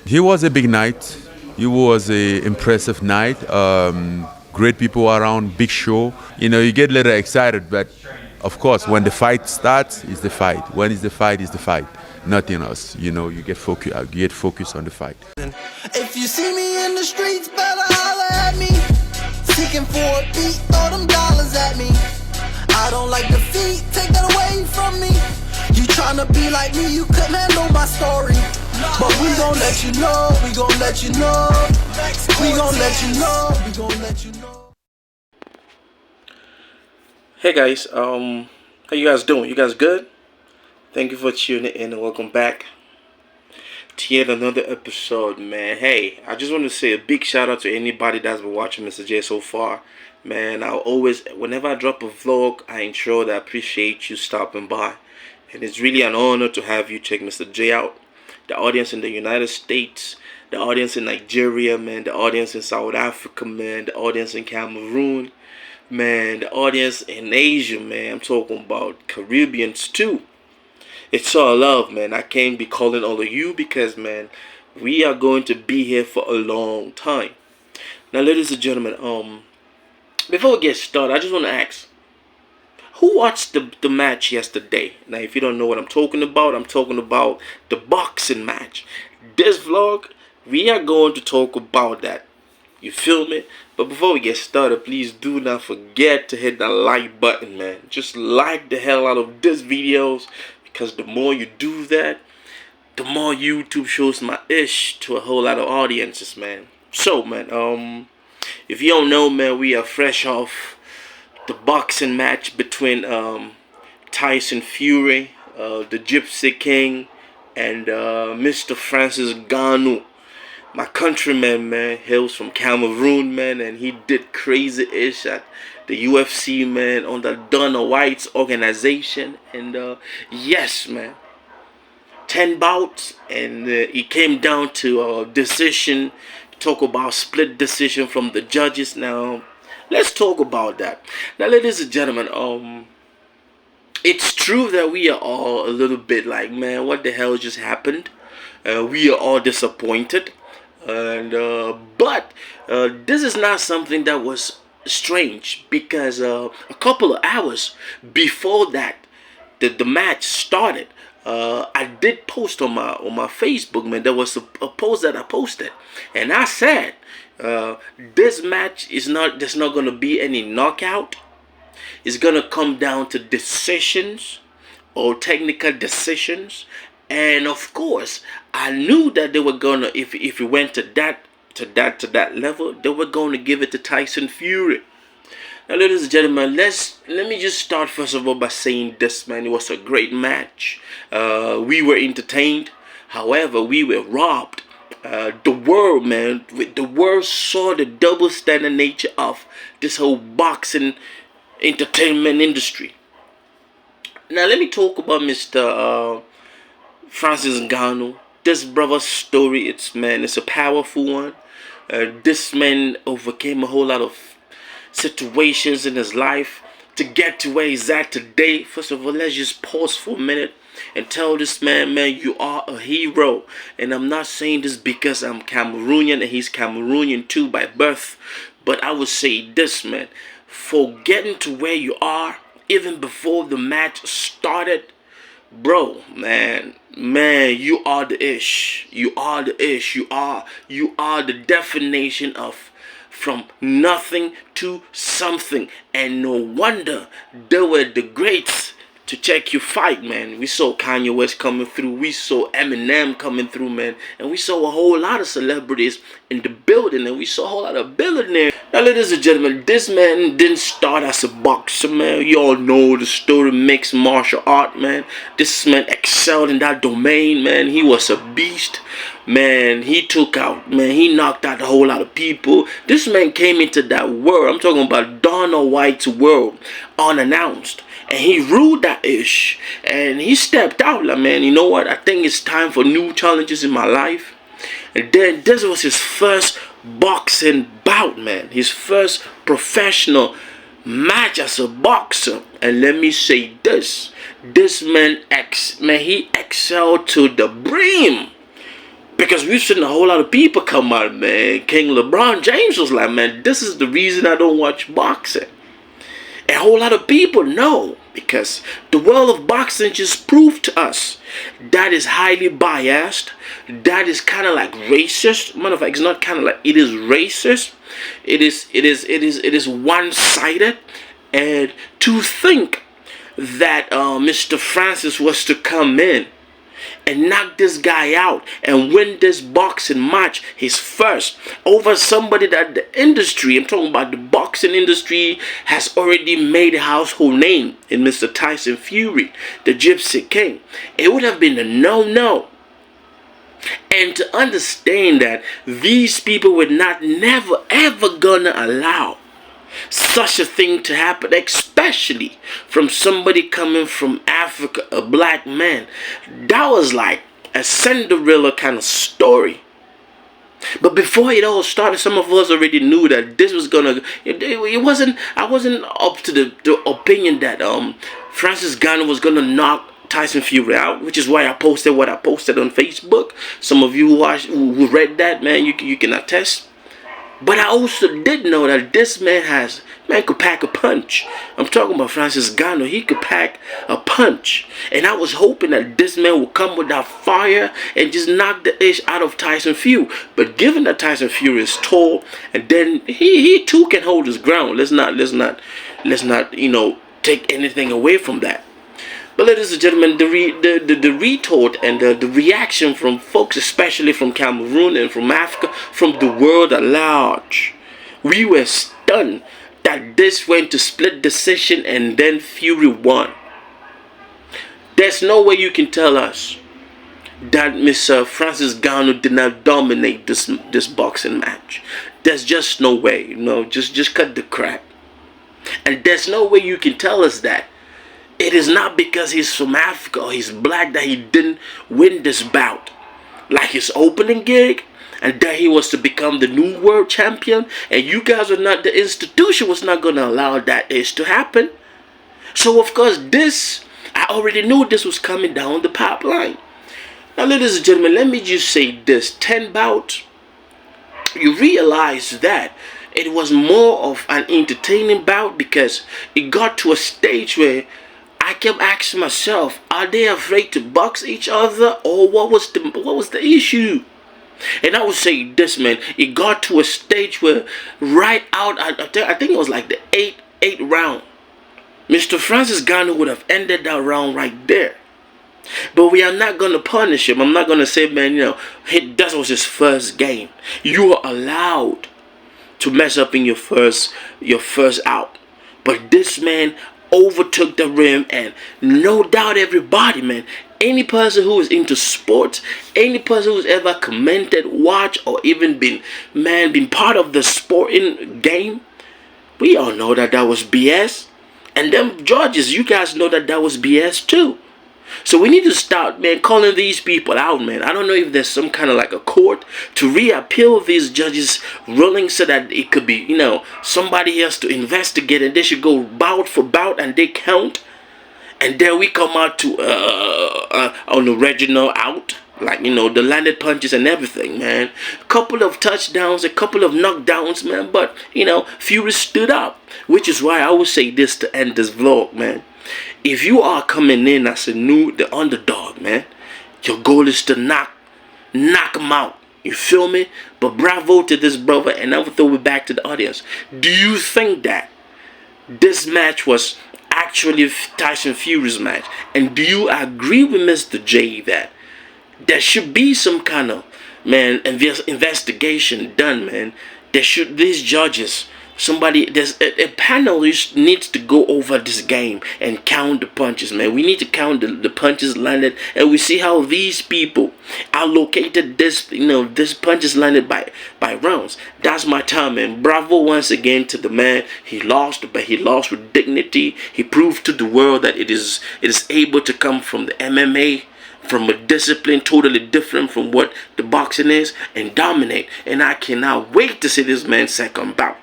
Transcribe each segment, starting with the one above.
He was a big night. It was a impressive night. Great people around, big show. You get a little excited, but of course, when the fight starts, it's the fight. When it's the fight, it's the fight. Nothing else. You get focused. You get focused on the fight. If you see me in the streets, better holler at me. Seeking for a beat, throw them dollars at me. I don't like defeat, take that away from me. You tryna be like me, you couldn't handle my story. But we gon' let you know, we gon' let you know. We gon' let you know, we gon' let you know. Hey guys, how you guys doing? You guys good? Thank you for tuning in and welcome back to yet another episode, man. Hey, I just want to say a big shout out to anybody that's been watching Mr. J so far. Man, whenever I drop a vlog, I ensure that I appreciate you stopping by. And it's really an honor to have you check Mr. J out. The audience in the United States, the audience in Nigeria, man, the audience in South Africa, man, the audience in Cameroon, man, the audience in Asia, man. I'm talking about Caribbeans too. It's all love, man. I can't be calling all of you because, man, we are going to be here for a long time. Now, ladies and gentlemen, before we get started, I just want to ask, who watched the match yesterday? Now, if you don't know what I'm talking about the boxing match. This vlog, we are going to talk about that. You feel me? But before we get started, please do not forget to hit that like button, man. Just like the hell out of this videos, because the more you do that, the more YouTube shows my ish to a whole lot of audiences, man. So, man, if you don't know, man, we are fresh off the boxing match between Tyson Fury, the Gypsy King, and Mr. Francis Ngannou. My countryman, man, hails from Cameroon, man, and he did crazy-ish at the UFC, man, under Dana White's organization. And yes, man, 10 bouts, and it came down to a decision. Talk about split decision from the judges. Now, let's talk about that. Now, ladies and gentlemen, it's true that we are all a little bit like, man, what the hell just happened? We are all disappointed. But this is not something that was strange, because a couple of hours before that the match started, I did post on my Facebook, man. There was a post that I posted, and I said this match there's not gonna be any knockout. It's gonna come down to decisions or technical decisions. And of course, I knew that they were gonna, if we went to that level, they were gonna give it to Tyson Fury. Now, ladies and gentlemen, let me just start first of all by saying this, man. It was a great match. We were entertained. However, we were robbed. The world, man, the world saw the double standard nature of this whole boxing entertainment industry. Now, let me talk about Mr. Francis Ngannou. This brother's story, it's a powerful one. This man overcame a whole lot of situations in his life to get to where he's at today. First of all, let's just pause for a minute and tell this man, you are a hero. And I'm not saying this because I'm Cameroonian and he's Cameroonian too by birth, but I would say this, man, for getting to where you are, even before the match started, bro, man, you are the ish. You are the ish. You are the definition of from nothing to something. And no wonder they were the greats to check your fight, man. We saw Kanye West coming through. We saw Eminem coming through, man. And we saw a whole lot of celebrities in the building. And we saw a whole lot of billionaires. Now, ladies and gentlemen, this man didn't start as a boxer, man. You all know the story, mixed martial art, man. This man excelled in that domain, man. He was a beast, man. He knocked out a whole lot of people. This man came into that world. I'm talking about Dana White's world unannounced. And he ruled that ish. And he stepped out, like, man, you know what? I think it's time for new challenges in my life. And then this was his first boxing bout, man. His first professional match as a boxer. And let me say this man he excelled to the brim. Because we've seen a whole lot of people come out, man. King LeBron James was like, man, this is the reason I don't watch boxing. A whole lot of people know, because the world of boxing just proved to us that is highly biased, that is kind of like racist. Matter of fact, it's not kind of like, it is racist. It is one-sided. And to think that Mr. Francis was to come in and knock this guy out and win this boxing match, his first, over somebody that the industry, I'm talking about the boxing industry, has already made a household name in Mr. Tyson Fury, the Gypsy King. It would have been a no-no. And to understand that these people were never ever gonna allow such a thing to happen, especially from somebody coming from Africa, a black man. That was like a Cinderella kind of story. But before it all started, some of us already knew that this was gonna. It wasn't. I wasn't up to the opinion that Francis Ngannou was gonna knock Tyson Fury out, which is why I posted what I posted on Facebook. Some of you who read that, man, you can attest. But I also did know that this man could pack a punch. I'm talking about Francis Ngannou. He could pack a punch. And I was hoping that this man would come with that fire and just knock the ish out of Tyson Fury. But given that Tyson Fury is tall, and then he too can hold his ground. Let's not take anything away from that. But ladies and gentlemen, the retort and the reaction from folks, especially from Cameroon and from Africa, from the world at large, we were stunned that this went to split decision and then Fury won. There's no way you can tell us that Mr. Francis Ngannou did not dominate this boxing match. There's just no way. Just cut the crap. And there's no way you can tell us that it is not because he's from Africa or he's black that he didn't win this bout. Like his opening gig, and that he was to become the new world champion, and you guys are not, the institution was not going to allow that to happen. So of course I already knew this was coming down the pipeline. Now ladies and gentlemen, let me just say this. 10 bouts, you realize that it was more of an entertaining bout, because it got to a stage where I kept asking myself, are they afraid to box each other, or what was the issue? And I would say this, man, it got to a stage where right out, I think it was like the 8th round, Mr. Francis Ngannou would have ended that round right there. But we are not going to punish him. I'm not going to say, man, that was his first game. You are allowed to mess up in your first out. But this man overtook the rim, and no doubt everybody, man, any person who is into sports, any person who's ever commented, watched, or even been part of the sporting game, we all know that was BS. And them judges, you guys know that was BS too. So we need to start, man, calling these people out, man. I don't know if there's some kind of like a court to reappeal these judges' rulings, so that it could be, somebody else to investigate, and they should go bout for bout and they count. And then we come out to on the original out, like, the landed punches and everything, man. A couple of touchdowns, a couple of knockdowns, man. But, Fury stood up, which is why I would say this to end this vlog, man. If you are coming in as the underdog, man, your goal is to knock him out. You feel me? But bravo to this brother, and I will throw it back to the audience. Do you think that this match was actually Tyson Fury's match? And do you agree with Mr. J that there should be some kind of, man, investigation done, man? These judges, there's a panel needs to go over this game and count the punches, man. We need to count the punches landed, and we see how these people allocated this punches landed by rounds. That's my time, man. Bravo once again to the man. He lost, but he lost with dignity. He proved to the world that it is able to come from the MMA, from a discipline totally different from what the boxing is, and dominate. And I cannot wait to see this man's second bout.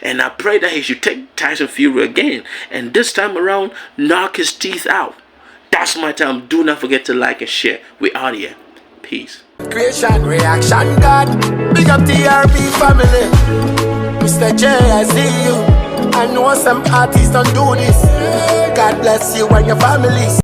And I pray that he should take Tyson Fury again, and this time around knock his teeth out. That's my time. Do not forget to like and share. We out here. Peace. Creation, reaction, God. Big up TRB family. Mr. J, I see you. I know some artists don't do this. God bless you and your family.